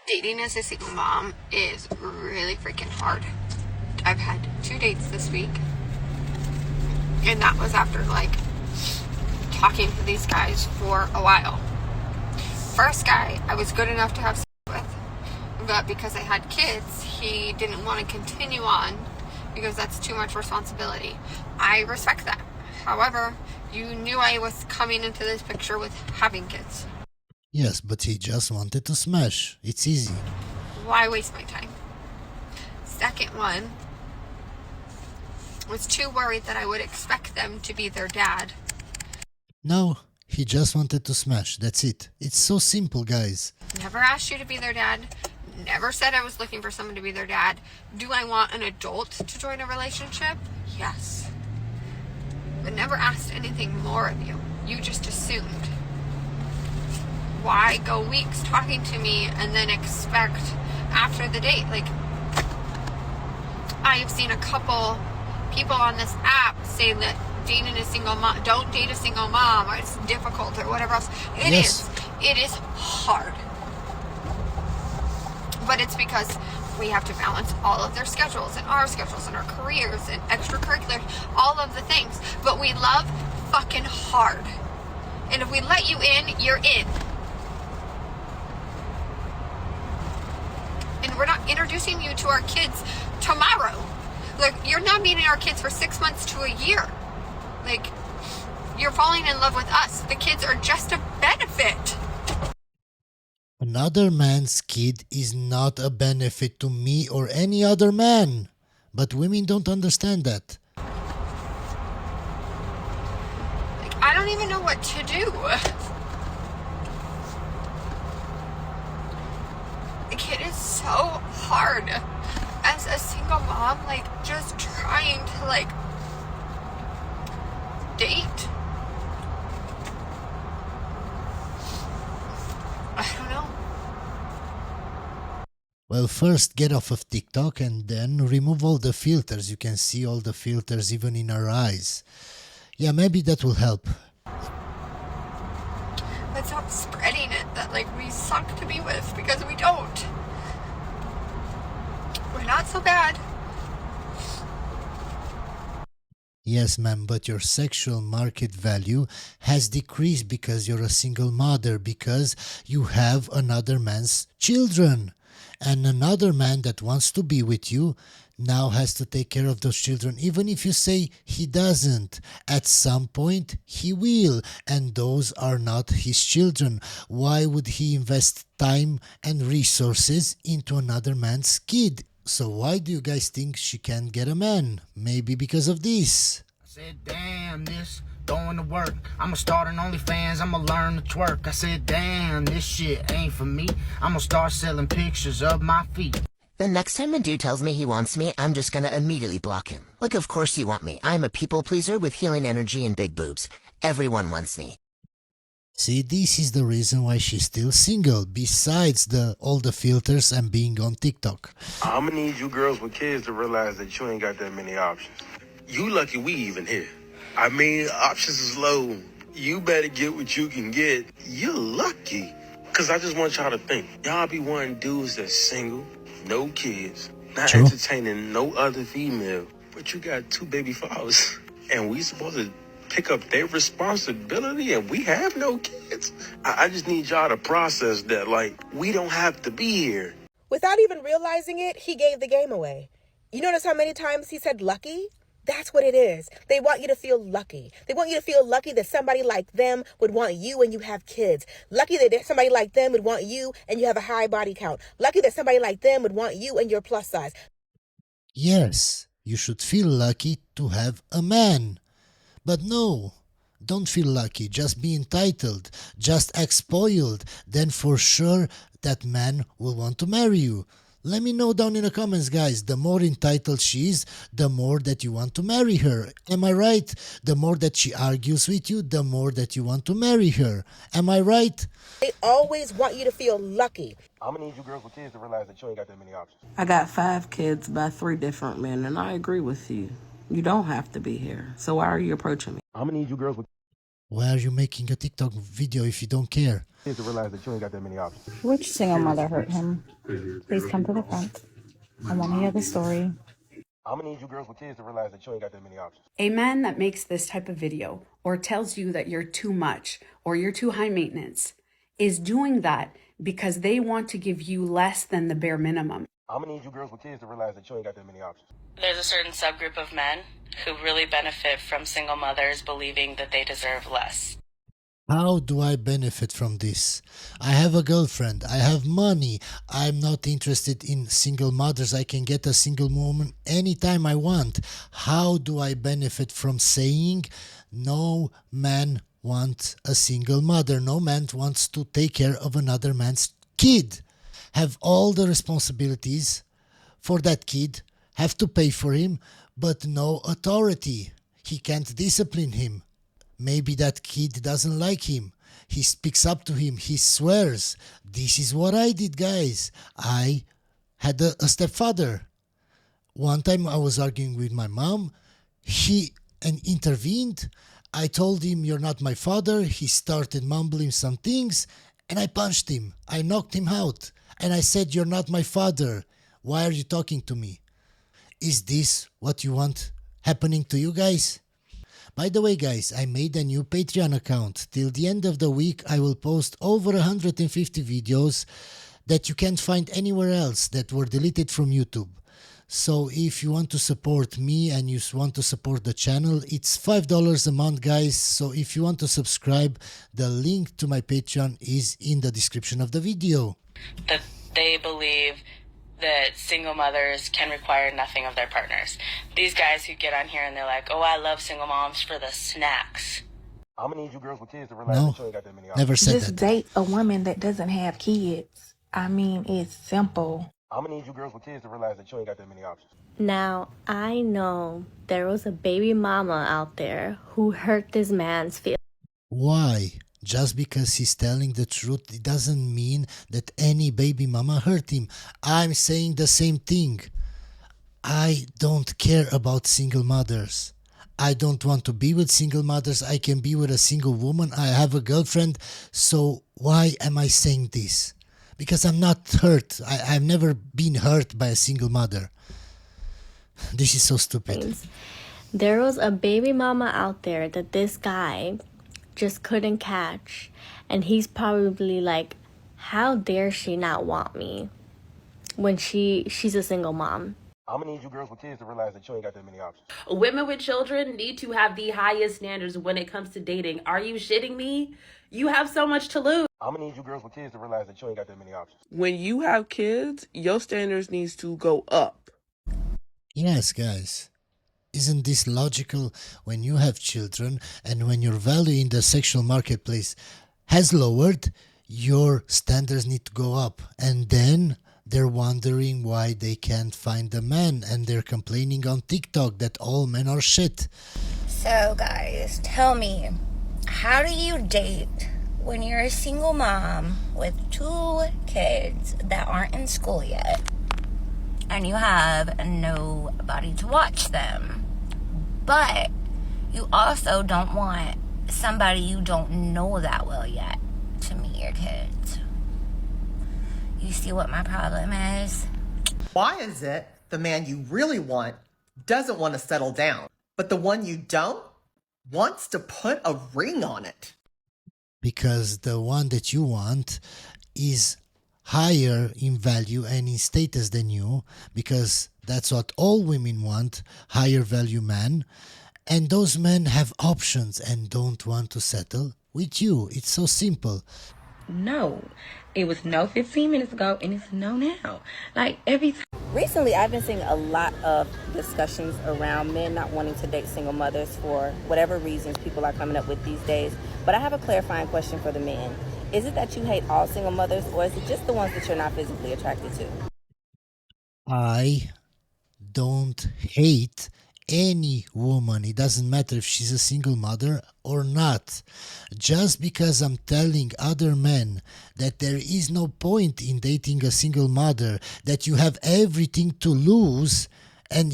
Dating as a single mom is really freaking hard. I've had 2 dates this week, and that was after like talking to these guys for a while. First guy I was good enough to have sex with, but because I had kids, he didn't want to continue on because that's too much responsibility. I respect that. However, you knew I was coming into this picture with having kids. Yes, but he just wanted to smash. It's easy. Why waste my time? Second one was too worried that I would expect them to be their dad. No, he just wanted to smash. That's it. It's so simple, guys. Never asked you to be their dad. Never said I was looking for someone to be their dad. Do I want an adult to join a relationship? Yes. But never asked anything more of you. You just assumed. Why go weeks talking to me and then expect after the date? Like, I have seen a couple people on this app say that dating a single mom, don't date a single mom, or it's difficult, or whatever else. It is hard. But it's because we have to balance all of their schedules and our schedules and our careers and extracurriculars, all of the things. But we love fucking hard. And if we let you in, you're in. And we're not introducing you to our kids tomorrow. Like, you're not meeting our kids for 6 months to a year. Like, you're falling in love with us. The kids are just a benefit. Another man's kid is not a benefit to me or any other man. But women don't understand that. Like, I don't even know what to do. Like, it is so hard as a single mom, like, just trying to, like, date. I don't know. Well, first get off of TikTok and then remove all the filters. You can see all the filters even in our eyes. Yeah, maybe that will help. Let's stop spreading it that, like, we suck to be with, because we don't. We're not so bad. Yes, ma'am, but your sexual market value has decreased because you're a single mother, because you have another man's children. And another man that wants to be with you now has to take care of those children. Even if you say he doesn't, at some point he will. And those are not his children. Why would he invest time and resources into another man's kid? So why do you guys think she can't get a man? Maybe because of this. I said, damn, this going to work. I'ma start an OnlyFans, I'ma learn to twerk. I said, damn, this shit ain't for me. I'ma start selling pictures of my feet. The next time a dude tells me he wants me, I'm just gonna immediately block him. Like, of course you want me. I'm a people pleaser with healing energy and big boobs. Everyone wants me. See, this is the reason why she's still single, besides all the filters and being on TikTok. I'ma need you girls with kids to realize that you ain't got that many options. You lucky we even here. I mean, options is low. You better get what you can get. You're lucky. Cause I just want y'all to think. Y'all be wanting dudes that's single, no kids, not True. entertaining no other female. But you got 2 baby fathers. And we supposed to pick up their responsibility and we have no kids. I just need y'all to process that, like, we don't have to be here. Without even realizing it, he gave the game away. You notice how many times he said lucky? That's what it is. They want you to feel lucky. They want you to feel lucky that somebody like them would want you and you have kids. Lucky that somebody like them would want you and you have a high body count. Lucky that somebody like them would want you and you're plus size. Yes, you should feel lucky to have a man. But no, don't feel lucky, just be entitled, just act spoiled, then for sure that man will want to marry you. Let me know down in the comments, guys. The more entitled she is, the more that you want to marry her. Am I right? The more that she argues with you, the more that you want to marry her. Am I right? They always want you to feel lucky. I'm gonna need you girls with kids to realize that you ain't got that many options. I got 5 kids by 3 different men, and I agree with you. You don't have to be here. So why are you approaching me? I'm gonna need you girls with Why are you making a TikTok video if you don't care? kids to realize that you ain't got that many options. Which single mother hurt him? Please come to the front. I want to hear the story. I'm gonna need you girls with kids to realize that you ain't got that many options. A man that makes this type of video or tells you that you're too much or you're too high maintenance is doing that because they want to give you less than the bare minimum. I'm gonna need you girls with kids to realize that you ain't got that many options. There's a certain subgroup of men who really benefit from single mothers believing that they deserve less. How do I benefit from this? I have a girlfriend. I have money. I'm not interested in single mothers. I can get a single woman anytime I want. How do I benefit from saying no man wants a single mother? No man wants to take care of another man's kid. Have all the responsibilities for that kid. Have to pay for him, but no authority. He can't discipline him. Maybe that kid doesn't like him. He speaks up to him. He swears. This is what I did, guys. I had a stepfather. One time I was arguing with my mom. He intervened. I told him, "You're not my father." He started mumbling some things and I punched him. I knocked him out. And I said, "You're not my father. Why are you talking to me?" Is this what you want happening to you guys? By the way, guys, I made a new Patreon account. Till the end of the week, I will post over 150 videos that you can't find anywhere else that were deleted from YouTube. So if you want to support me and you want to support the channel, it's $5 a month, guys. So if you want to subscribe, the link to my Patreon is in the description of the video. That they believe that single mothers can require nothing of their partners. These guys who get on here and they're like, "Oh, I love single moms for the snacks." I'm gonna need you girls with kids to realize No, that you ain't got that many options. never said Just that. date a woman that doesn't have kids. I mean, it's simple. I'm gonna need you girls with kids to realize that you ain't got that many options. Now, I know there was a baby mama out there who hurt this man's feelings. Why? Just because he's telling the truth, it doesn't mean that any baby mama hurt him. I'm saying the same thing. I don't care about single mothers. I don't want to be with single mothers. I can be with a single woman. I have a girlfriend. So why am I saying this? Because I'm not hurt. I've never been hurt by a single mother. This is so stupid. There was a baby mama out there that this guy just couldn't catch, and he's probably like, how dare she not want me when she's a single mom. I'm gonna need you girls with kids to realize that you ain't got that many options. Women with children need to have the highest standards when it comes to dating. Are you shitting me? You have so much to lose. I'm gonna need you girls with kids to realize that you ain't got that many options. When you have kids, your standards needs to go up. Yes, guys. Isn't this logical? When you have children and when your value in the sexual marketplace has lowered, your standards need to go up. And then they're wondering why they can't find a man, and they're complaining on TikTok that all men are shit. So guys, tell me, how do you date when you're a single mom with 2 kids that aren't in school yet and you have nobody to watch them, but you also don't want somebody you don't know that well yet to meet your kids? You see what my problem is? Why is it the man you really want doesn't want to settle down, but the one you don't wants to put a ring on it? Because the one that you want is higher in value and in status than you, because that's what all women want, higher value men. And those men have options and don't want to settle with you. It's so simple. No. It was no 15 minutes ago and it's no now. Like every time. Recently, I've been seeing a lot of discussions around men not wanting to date single mothers for whatever reasons people are coming up with these days. But I have a clarifying question for the men. Is it that you hate all single mothers, or is it just the ones that you're not physically attracted to? I don't hate any woman. It doesn't matter if she's a single mother or not. Just because I'm telling other men that there is no point in dating a single mother, that you have everything to lose, and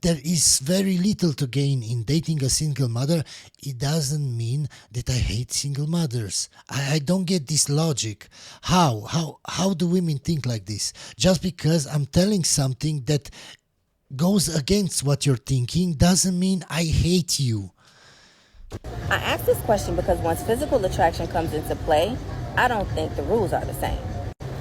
there is very little to gain in dating a single mother, it doesn't mean that I hate single mothers. I don't get this logic. How do women think like this? Just because I'm telling something that goes against what you're thinking doesn't mean I hate you. I asked this question because once physical attraction comes into play, I don't think the rules are the same.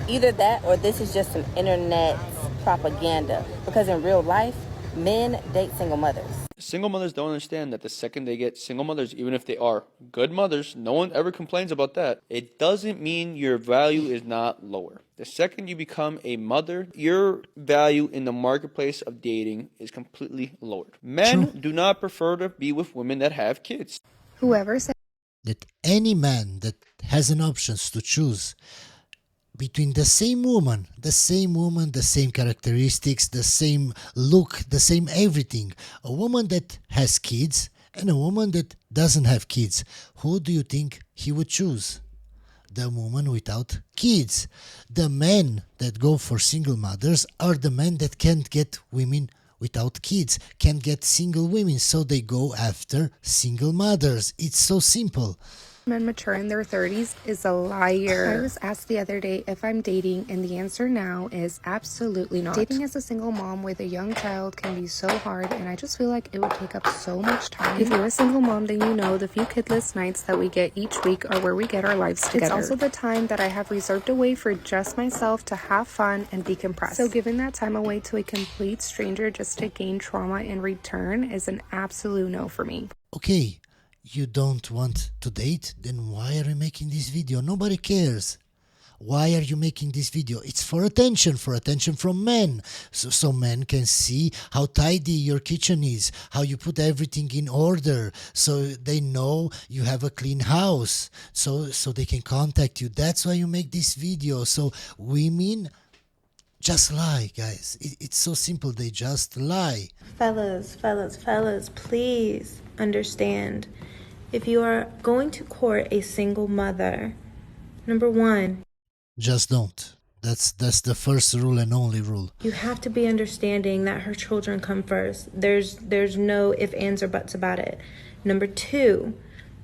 Either that or this is just some internet propaganda, because in real life, men date single mothers. Single mothers don't understand that the second they get single mothers, even if they are good mothers, no one ever complains about that. It doesn't mean your value is not lower. The second you become a mother, your value in the marketplace of dating is completely lowered. Men do not prefer to be with women that have kids. Whoever said that any man that has an option to choose between the same woman, the same characteristics, the same look, the same everything, a woman that has kids and a woman that doesn't have kids, who do you think he would choose? The woman without kids. The men that go for single mothers are the men that can't get women without kids, can't get single women, so they go after single mothers. It's so simple. Men mature in their 30s is a liar. I was asked the other day if I'm dating, and the answer now is absolutely not. Dating as a single mom with a young child can be so hard, and I just feel like it would take up so much time. If you're a single mom, then you know the few kidless nights that we get each week are where we get our lives together. It's also the time that I have reserved away for just myself to have fun and decompress. So giving that time away to a complete stranger just to gain trauma in return is an absolute no for me. Okay, you don't want to date? Then why are you making this video? Nobody cares. Why are you making this video? It's for attention from men. So men can see how tidy your kitchen is, how you put everything in order, so they know you have a clean house, so they can contact you. That's why you make this video. So women just lie, guys. It's so simple. They just lie. Fellas, please understand. If you are going to court a single mother, number one, just don't. That's the first rule and only rule. you have to be understanding that her children come first. There's no ifs, ands, or buts about it. Number two,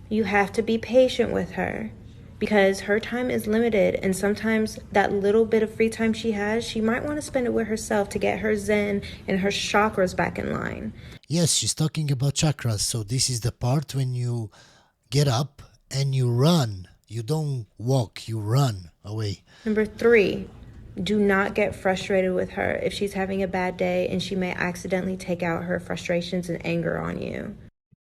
you have to be patient with her because her time is limited, and sometimes that little bit of free time she has, she might want to spend it with herself to get her zen and her chakras back in line. Yes, she's talking about chakras. So this is the part when you get up and you run. You don't walk, you run away. Number three, do not get frustrated with her if she's having a bad day and she may accidentally take out her frustrations and anger on you.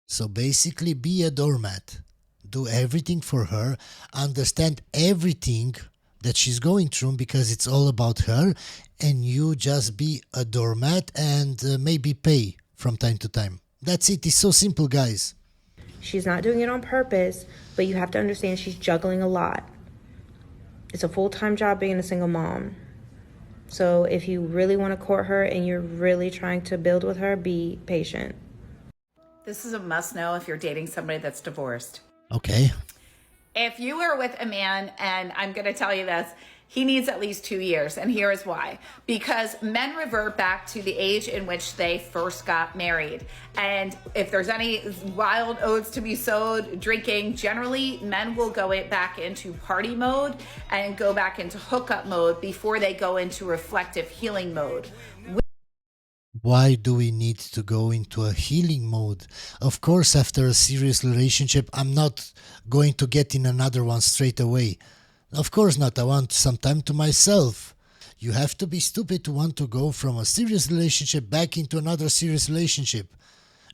So basically be a doormat. Do everything for her. Understand everything that she's going through because it's all about her. And you just be a doormat and maybe pay from time to time. That's it. It's so simple, guys. She's not doing it on purpose, but you have to understand she's juggling a lot. It's a full-time job being a single mom. So if you really want to court her and you're really trying to build with her, be patient. This is a must know if you're dating somebody that's divorced. Okay. If you are with a man, and I'm going to tell you this, he needs at least 2 years, and here is why. Because men revert back to the age in which they first got married. And if there's any wild oats to be sowed, drinking, generally men will go back into party mode and go back into hookup mode before they go into reflective healing mode. Why do we need to go into a healing mode? Of course, after a serious relationship, I'm not going to get in another one straight away. Of course not. I want some time to myself. You have to be stupid to want to go from a serious relationship back into another serious relationship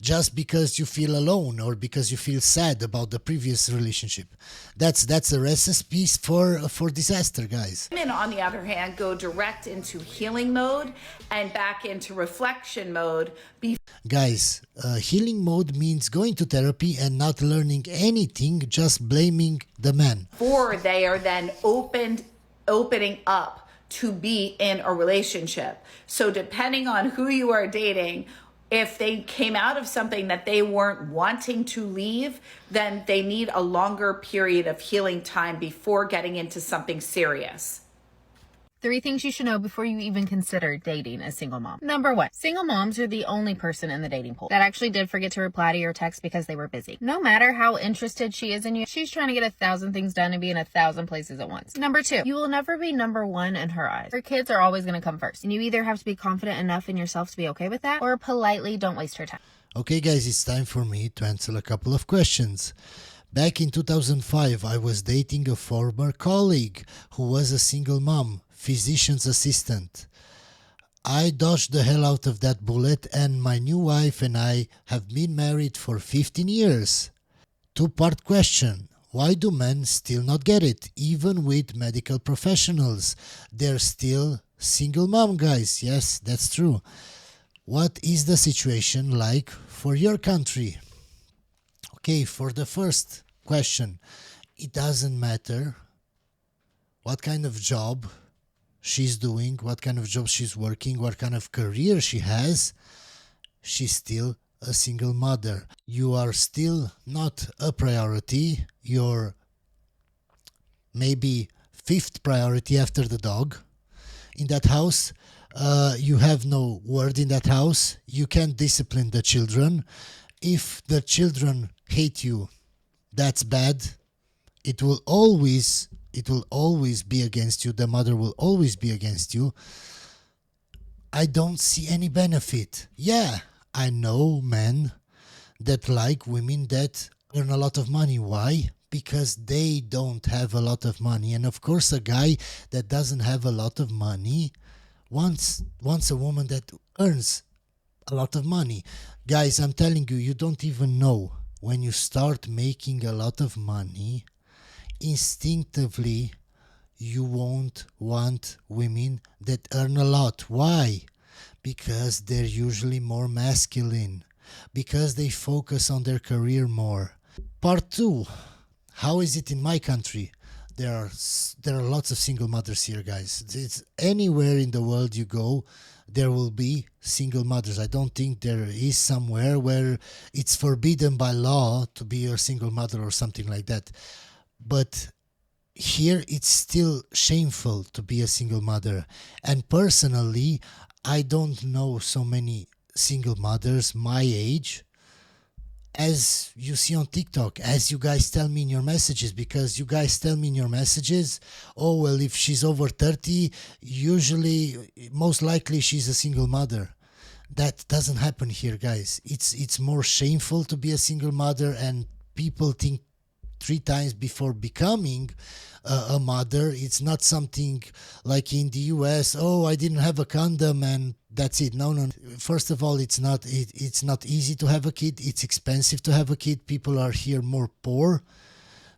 just because you feel alone or because you feel sad about the previous relationship. That's a recipe for disaster, guys. Women, on the other hand, go direct into healing mode and back into reflection mode. Guys, healing mode means going to therapy and not learning anything, just blaming the man. Before they are then opening up to be in a relationship. So depending on who you are dating, if they came out of something that they weren't wanting to leave, then they need a longer period of healing time before getting into something serious. 3 things you should know before you even consider dating a single mom. Number 1, single moms are the only person in the dating pool that actually did forget to reply to your text because they were busy. No matter how interested she is in you, she's trying to get 1,000 things done and be in 1,000 places at once. Number 2, you will never be number 1 in her eyes. Her kids are always going to come first, and you either have to be confident enough in yourself to be okay with that, or politely don't waste her time. Okay guys, it's time for me to answer a couple of questions. Back in 2005, I was dating a former colleague who was a single mom, physician's assistant. I dodged the hell out of that bullet, and my new wife and I have been married for 15 years. Two-part question. Why do men still not get it? Even with medical professionals, they're still single mom, guys. Yes, that's true. What is the situation like for your country? Okay, for the first question, it doesn't matter what kind of job she's doing, what kind of job she's working, what kind of career she has, she's still a single mother. You are still not a priority. You're maybe 5th priority after the dog in that house. You have no word in that house. You can't discipline the children. If the children hate you, that's bad. It will always be against you. The mother will always be against you. I don't see any benefit. Yeah, I know men that like women that earn a lot of money. Why? Because they don't have a lot of money. And of course, a guy that doesn't have a lot of money wants a woman that earns a lot of money. Guys, I'm telling you, you don't even know. When you start making a lot of money, instinctively you won't want women that earn a lot. Why? Because they're usually more masculine, because they focus on their career more. Part 2. How is it in my country? There are lots of single mothers here, guys. It's anywhere in the world you go, there will be single mothers. I don't think there is somewhere where it's forbidden by law to be a single mother or something like that. But here it's still shameful to be a single mother. And personally, I don't know so many single mothers my age as you see on TikTok, as you guys tell me in your messages, because you guys tell me in your messages, oh, well, if she's over 30, usually, most likely she's a single mother. That doesn't happen here, guys. It's more shameful to be a single mother, and people think 3 times before becoming a mother. It's not something like in the US, oh, I didn't have a condom and that's it. No. First of all, it's not easy to have a kid. It's expensive to have a kid. People are here more poor.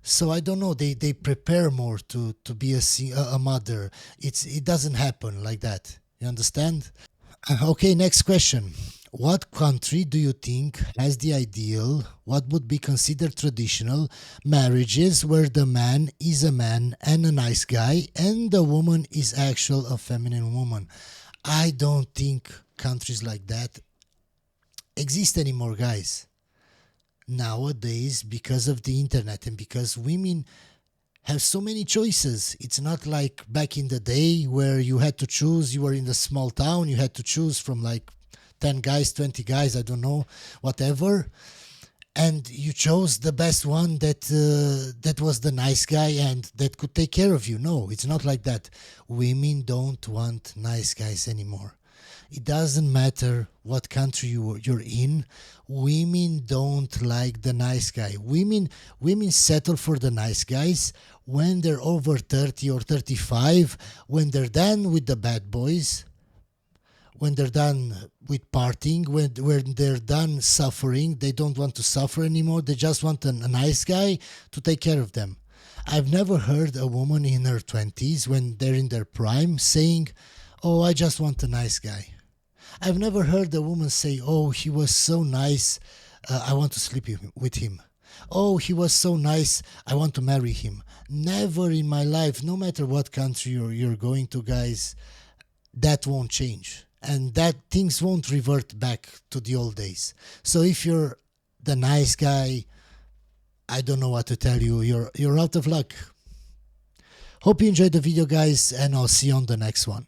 So I don't know, they prepare more to be a mother. It doesn't happen like that. You understand? Okay, next question. What country do you think has the ideal, what would be considered traditional marriages where the man is a man and a nice guy and the woman is actual a feminine woman? I don't think countries like that exist anymore, guys. Nowadays, because of the internet and because women have so many choices. It's not like back in the day where you had to choose, you were in a small town, you had to choose from like 10 guys, 20 guys, I don't know, whatever. And you chose the best one that was the nice guy and that could take care of you. No, it's not like that. Women don't want nice guys anymore. It doesn't matter what country you're in. Women don't like the nice guy. Women settle for the nice guys when they're over 30 or 35, when they're done with the bad boys, when they're done with partying, when they're done suffering. They don't want to suffer anymore. They just want a nice guy to take care of them. I've never heard a woman in her 20s, when they're in their prime, saying, oh, I just want a nice guy. I've never heard a woman say, oh, he was so nice, I want to sleep with him. Oh, he was so nice, I want to marry him. Never in my life, no matter what country you're going to, guys, that won't change. And that things won't revert back to the old days. So if you're the nice guy, I don't know what to tell you. You're out of luck. Hope you enjoyed the video, guys, and I'll see you on the next one.